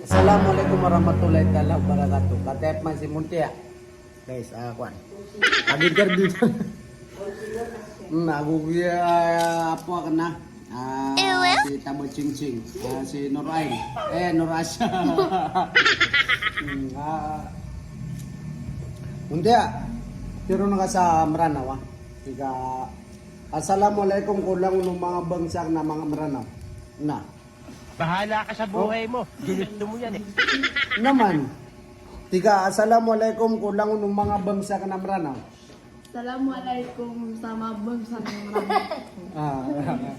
Assalamualaikum warahmatullahi taala wabarakatuh. Katep man si Muntia. Guys, kuan. Pag-interview. Naguguya apa kena? Si Tabo Cing, si Nur Ain. Nur Asya. Muntia. Tiro na ka sa Maranaw. Tiga Assalamualaikum kulang ng mga bangsak na mga Maranaw. Na. Bahala ka sa buhay mo. Ginusto mo yan eh. Naman. Tiga, assalamualaikum kulang ng mga bangsa ka na Maranaw. Assalamualaikum sama bangsa ng Maranaw.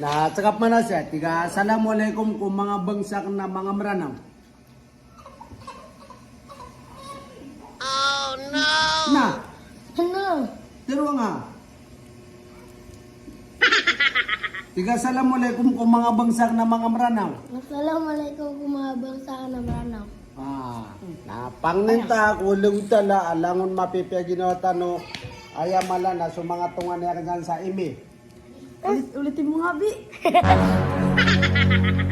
Na, cakap mana siya. Tiga, assalamualaikum kung mga bangsa ka na mga Maranaw. Oh no! Na, Ano? tiro nga. Tiga, assalamualaikum kung mga bangsa ka na mga Maranaw. Assalamualaikum mga bangsa ng Maranaw. Na pangninta kulong tala alangon mapipiyaginaw tano ayamala na so mga tungan niya kanyan sa imi. Ulitin mo nga, Bi.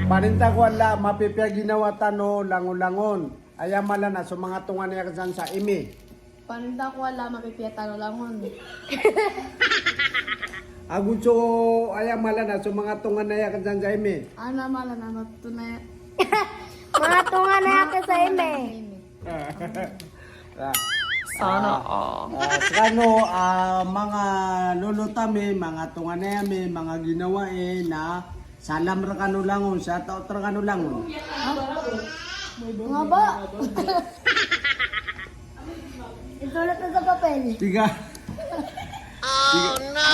Paninta ko ala mapipiyaginaw tano langon-langon ayamala na so mga tungan niya kanyan sa imi. Paninda ko wala mapipiyatan langon. Agutso ayamala na so mga tungan niya kanyan sa imi. Ana mala na matunay. Mga tunga na yata sa ime. Sana Sakano mga lolo tami, mga tungan nami, mga ginawa na salam ra kanu langon, sa tao ra kanu langon. Nga ba? Isulat na sa papel. Tiga. Oh no!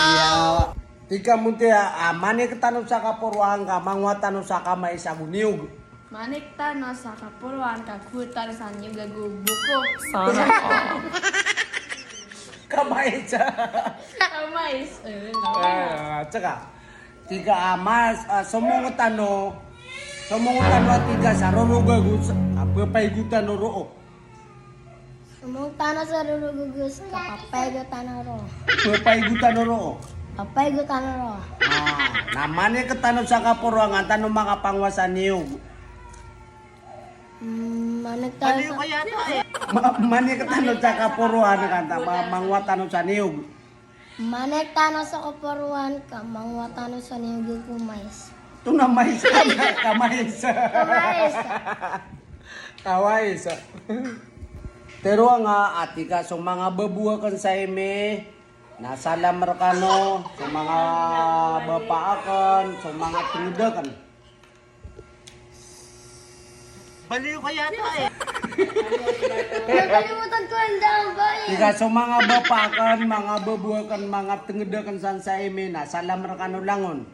Tiga muntia mane ketanong sa kapurwahan ka, mangwa tanong sa kamay sa guniog. Manik tano sa kapuluan kakutan sa niyo gagubuko. Kamay sa. Kamais. Tsaka. Tiga mas sumungot ano tiga sa rurugagus apay gutan roo. Sumong tanah sa rulugugus, kapapay gutan na ro. Apay gutan roo. Papay gutan na ro. Namane ketanong sa kapurwahan tanong makapangwasan niyog. Managtayo Ano sa... kaya ito eh? Mane ketanong sa kapurwahan ka, mangwa tanong sa niyog. Managtano sa kaparuan ka, mangwatano sa niyog kumais. Ito na may kamay sa. Kumais! Kawais. Pero nga ati ka so mga babuhakan sa ime, nasa lamrakano, sa mga bapaakan, sa mga tridakan. Baliw kaya ito eh. Nakalimutan ko ang daang bayan. Tika so mga bapaakan, mga babuhakan, mga tridakan sa ime, nasa lamrakano langon.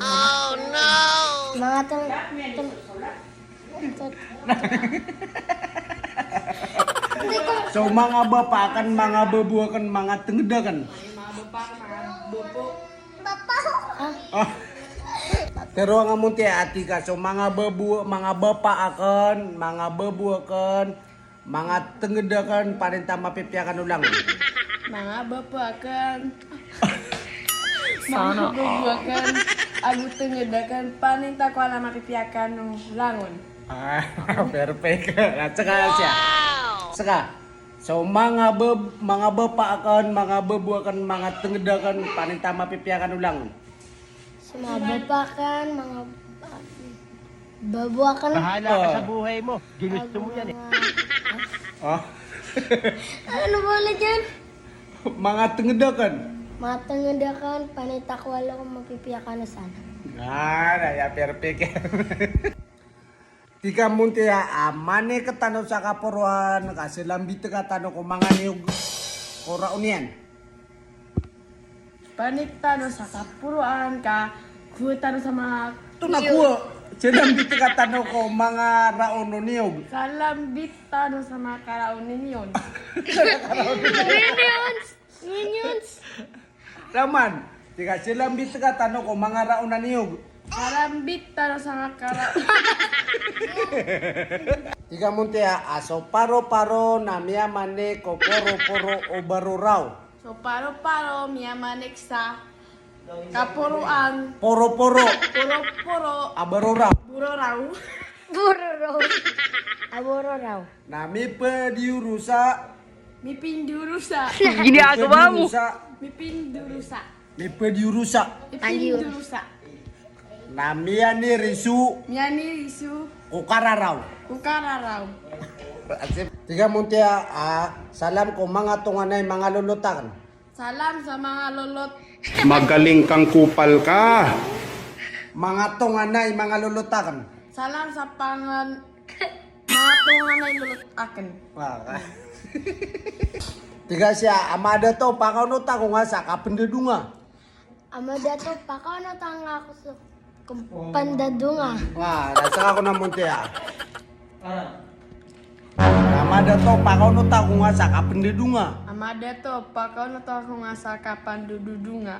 Oh no! Mga So mga bapaakan, mga babuhakan, mga tridakan. Pero nga munti ati ka so mga bapaakan, mga babuhakan, mga tengedakan parinta mapipiakan ulang. Mga bapakan. Mga babuakan. Agut tengedakan. Paninta ko alam mapipiakan ng langon. Perfect. At saka siya. Saka. So mga bapaakan, mga babuhakan, mga tengedakan parinta mapipiakan ulang. sa mga babakan, mga babuakan. Bahala ka sa buhay mo. Ginusto mo yan eh. Oh. Ano ba ulit yan? Mga tengedakan. Mga tangandakan, panitakwala kung mapipiyakan na sana. Ya perfect. Tika munti mane ketanong sa kapuruan kasi lambit ka tanong ko mga niyog kuraon yan. Paniktan sa kapuruan ka, kutan sa mga Ito na ko. Lambit ka tanong ko mga raon o niyog. kalambit tano sa mga karaon ninyon. Minions! Raman. Tika lambit ka tanong ko mga raon na niyog. Kalambit tano sa mga karaon. Tika munti aso paro-paro na miya mane ko poro-poro o baruraw. So paro-paro, miyamanik sa Kapuruan. Poro-poro. Puro-puro. Abarora. Puro raw. Buro raw. Aburo raw. Nami pediurusa. Mipindurusa. Pediurusa. Mipindurusa. Mi pediurusa. Mipindurusa. Nami ani risu. Miani risu. Kukararaw. Kukara raw. Tiga muntia, salam ko mga tunganay, mga lulutan. Salam sa mga lolot. Magaling kang kupal ka. Mga tunganay, mga lulutan. Salam sa mga tunganay lolot akin. Tiga siya, amada to, pakaunota ko nga sa kapendedunga. Ama dato pa ka na tanga ako sa pandadunga. Nasa ako na muntia. Amada to, pakaunota ko nga sa kapendedunga. Amada to, pakaw na to ako nga sa kapandududunga.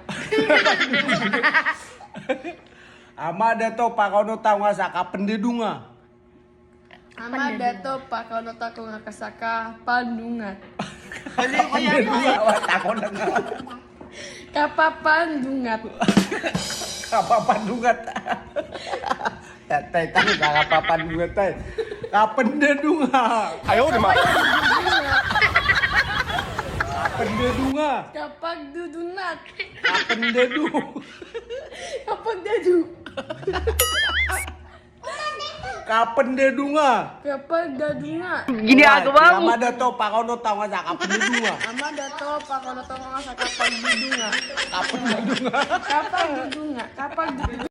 Amada to, pakaunota ko nga sa kapendedunga. Amada to, pakaw na to ako nga sa kapandungat. Kapendedunga, ako lang nga. Kapapandungat. Kapapandungat. Tay, tayo, kapapandungat tayo. Kapendedunga. Ayaw naman. Kapendedunga. Kapag dudunat. Kapendedu. Kapag dadu. Kapendedunga. Kapag dadunga. Amada to, pakaunota ko nga sa kapendedunga. Amada to, pakaw na to nga sa kapag dudunga. Kapendedunga. Kapag dudunga. Kapag dudunga.